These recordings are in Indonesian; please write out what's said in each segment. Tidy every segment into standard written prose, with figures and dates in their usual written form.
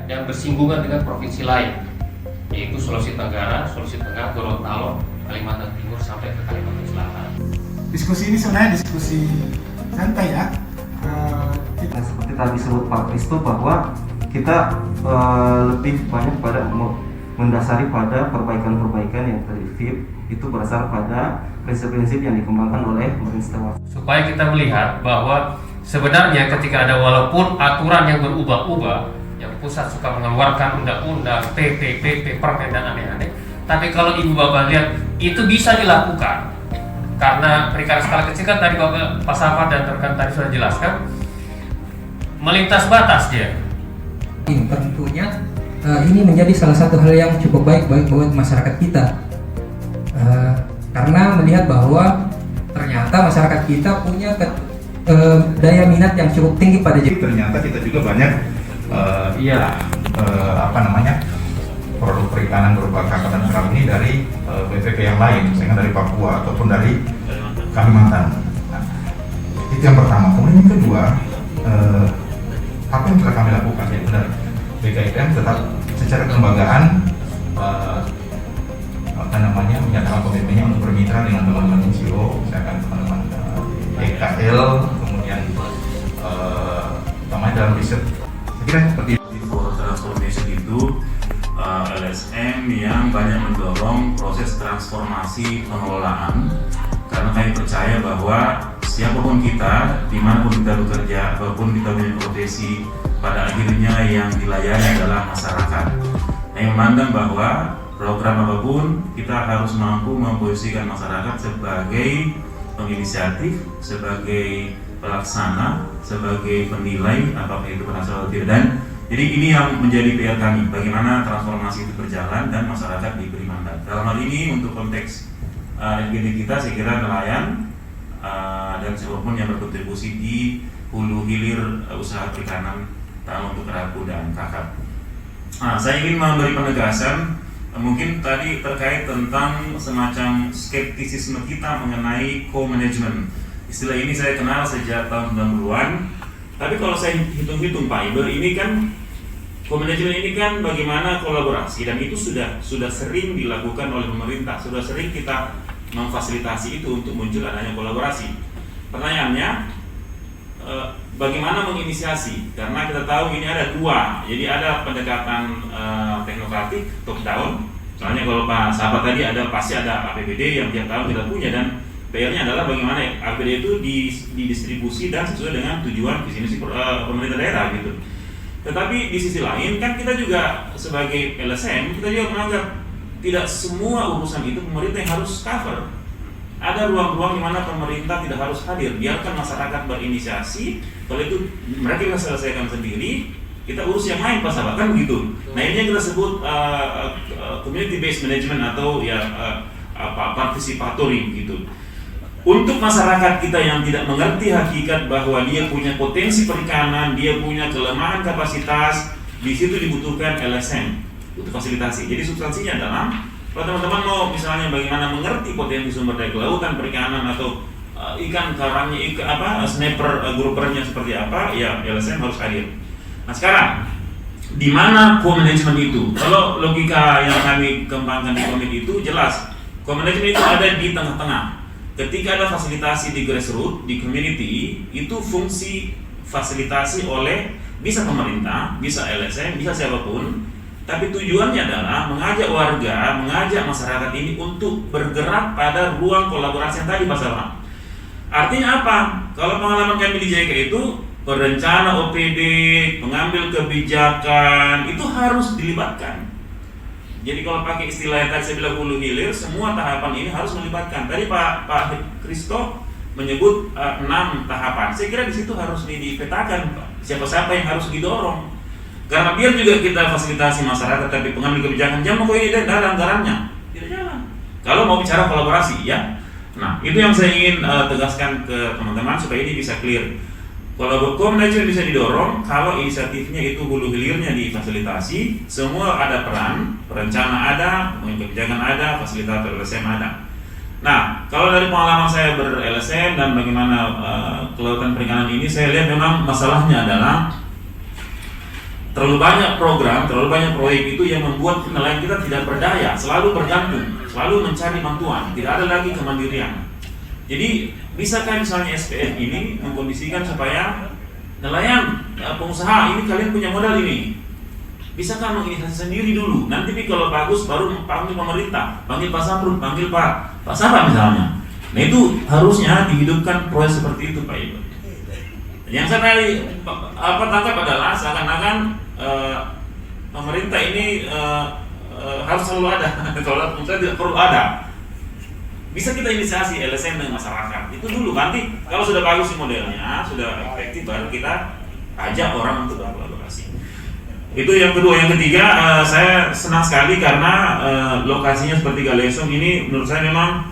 yang bersinggungan dengan provinsi lain, yaitu Sulawesi Tenggara, Sulawesi Tengah, Gorontalo, Kalimantan Timur sampai ke Kalimantan Selatan. Diskusi ini sebenarnya diskusi santai ya. Seperti tadi sebut Pak Kristo bahwa kita lebih banyak pada mendasari pada perbaikan-perbaikan yang terjadi itu berdasar pada prinsip-prinsip yang dikembangkan oleh pemerintah. Supaya kita melihat bahwa sebenarnya ketika ada walaupun aturan yang berubah-ubah, yang pusat suka mengeluarkan undang-undang, PP, permen dan aneh-aneh, tapi kalau ibu bapak lihat itu bisa dilakukan karena perikanan skala kecil kan tadi bapak Pak Safar dan rekan tadi sudah jelaskan melintas batas dia. Tentunya ini menjadi salah satu hal yang cukup baik buat masyarakat kita karena melihat bahwa ternyata masyarakat kita punya daya minat yang cukup tinggi pada ternyata kita juga banyak produk perikanan berupa kakap dan kerang ini dari BPP yang lain, misalnya dari Papua ataupun dari Kalimantan. Nah, itu yang pertama. Kemudian yang kedua, apa yang telah kami lakukan? Ya benar, BKIPM tetap secara kelembagaan menyatakan komitmennya untuk bermitra dengan teman-teman NGO, misalkan teman-teman EKL, kemudian teman dalam riset. Saya kira seperti for transformation itu LSM yang banyak mendorong proses transformasi pengelolaan, karena kami percaya bahwa siapapun kita, dimanapun kita bekerja, apapun kita punya profesi, pada akhirnya yang dilayani adalah masyarakat. Yang memandang bahwa program apapun kita harus mampu memposisikan masyarakat sebagai penginisiatif, sebagai pelaksana, sebagai penilai apakah itu berhasil atau tidak. Dan jadi ini yang menjadi PR kami, bagaimana transformasi itu berjalan dan masyarakat diberi mandat. Dalam hal ini untuk konteks FGD kita saya kira nelayan dan siapapun yang berkontribusi di hulu hilir usaha perikanan untuk kerapu dan kakap. Saya ingin memberi penegasan mungkin tadi terkait tentang semacam skeptisisme kita mengenai co-management. Istilah ini saya kenal sejak tahun 90-an. Tapi kalau saya hitung-hitung Pak Iber, ini kan co-management ini kan bagaimana kolaborasi, dan itu sudah sering dilakukan oleh pemerintah, sudah sering kita memfasilitasi itu untuk muncul adanya kolaborasi. Pertanyaannya, bagaimana menginisiasi? Karena kita tahu ini ada dua, jadi ada pendekatan teknokratik top down. Soalnya kalau Pak Sahabat tadi pasti ada APBD yang tiap tahun kita punya, dan PR-nya adalah bagaimana APBD itu didistribusi dan sesuai dengan tujuan visi misi pemerintah daerah gitu. Tetapi di sisi lain kan kita juga sebagai LSM kita juga menganggap tidak semua urusan itu pemerintah yang harus cover. Ada ruang-ruang di mana pemerintah tidak harus hadir, biarkan masyarakat berinisiasi. Kalau itu mereka bisa selesaikan sendiri, kita urus yang lain Pak Sahabat, kan begitu. Nah ini yang kita sebut community based management atau participatory gitu. Untuk masyarakat kita yang tidak mengerti hakikat bahwa dia punya potensi perikanan, dia punya kelemahan kapasitas, di situ dibutuhkan LSM untuk fasilitasi. Jadi substansinya adalah kalau teman-teman mau misalnya bagaimana mengerti potensi sumber daya kelautan, perikanan atau ikan karangnya, snapper, groupernya seperti apa, ya LSM harus hadir. Nah sekarang di mana co-management itu? Kalau logika yang kami kembangkan di komit itu jelas, co-management itu ada di tengah-tengah. Ketika ada fasilitasi di grassroots, di community, itu fungsi fasilitasi oleh bisa pemerintah, bisa LSM, bisa siapapun. Tapi tujuannya adalah mengajak warga, mengajak masyarakat ini untuk bergerak pada ruang kolaborasi yang tadi Pak Sarman. Artinya apa? Kalau pengalaman kami di JK itu, perencana OPD, pengambil kebijakan, itu harus dilibatkan. Jadi kalau pakai istilah yang tadi saya bilang hulu hilir, semua tahapan ini harus melibatkan. Tadi Pak Kristo menyebut 6 tahapan. Saya kira di situ harus dipetakan siapa-siapa yang harus didorong. Karena biar juga kita fasilitasi masyarakat, tapi pengambil kebijakan jangan kok ini dan ada anggarannya, tidak jalan. Kalau mau bicara kolaborasi, ya. Nah itu yang saya ingin tegaskan ke teman-teman supaya ini bisa clear. Kalau co-management bisa didorong, kalau inisiatifnya itu hulu hilirnya difasilitasi, semua ada peran, perencana ada, kebijakan ada, fasilitator LSM ada. Nah, kalau dari pengalaman saya ber-LSM dan bagaimana kelautan perikanan ini, saya lihat memang masalahnya adalah terlalu banyak program, terlalu banyak proyek itu yang membuat nelayan kita tidak berdaya, selalu bergantung, selalu mencari bantuan, tidak ada lagi kemandirian. Jadi bisakah misalnya SPF ini mengkondisikan supaya nelayan, pengusaha ini kalian punya modal ini, bisakah menginisiasi sendiri dulu, nanti kalau bagus baru panggil pemerintah, panggil Pak Samrun, panggil Pak Sabah misalnya. Nah itu harusnya dihidupkan proses seperti itu Pak Ibu. Yang saya tangkap adalah seakan-akan pemerintah ini harus selalu ada, kalau pemerintah tidak perlu ada. Bisa kita inisiasi LSM dengan masyarakat itu dulu, nanti kalau sudah bagus modelnya, sudah efektif, baru kita ajak orang untuk berkolaborasi. Itu yang kedua. Yang ketiga, saya senang sekali karena lokasinya seperti Galesong ini menurut saya memang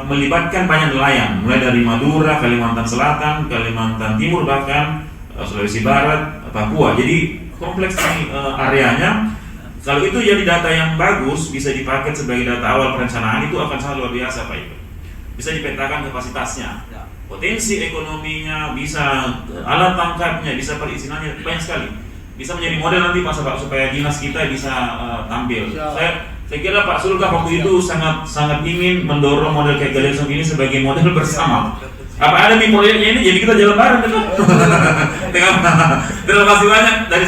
melibatkan banyak nelayan, mulai dari Madura, Kalimantan Selatan, Kalimantan Timur, bahkan Sulawesi Barat, Papua. Jadi kompleks ini areanya. Kalau itu jadi data yang bagus, bisa dipakai sebagai data awal perencanaan, itu akan sangat luar biasa Pak Ibu. Bisa dipetakan kapasitasnya, potensi ekonominya, bisa alat tangkapnya, bisa perizinannya, banyak sekali. Bisa menjadi model nanti Pak supaya dinas kita bisa tampil. Saya kira Pak Sulkah waktu itu sangat ingin mendorong model kayak Galesong ini sebagai model bersama. Apa ada nih proyeknya ini, jadi kita jalan bareng gitu. Terima kasih banyak dari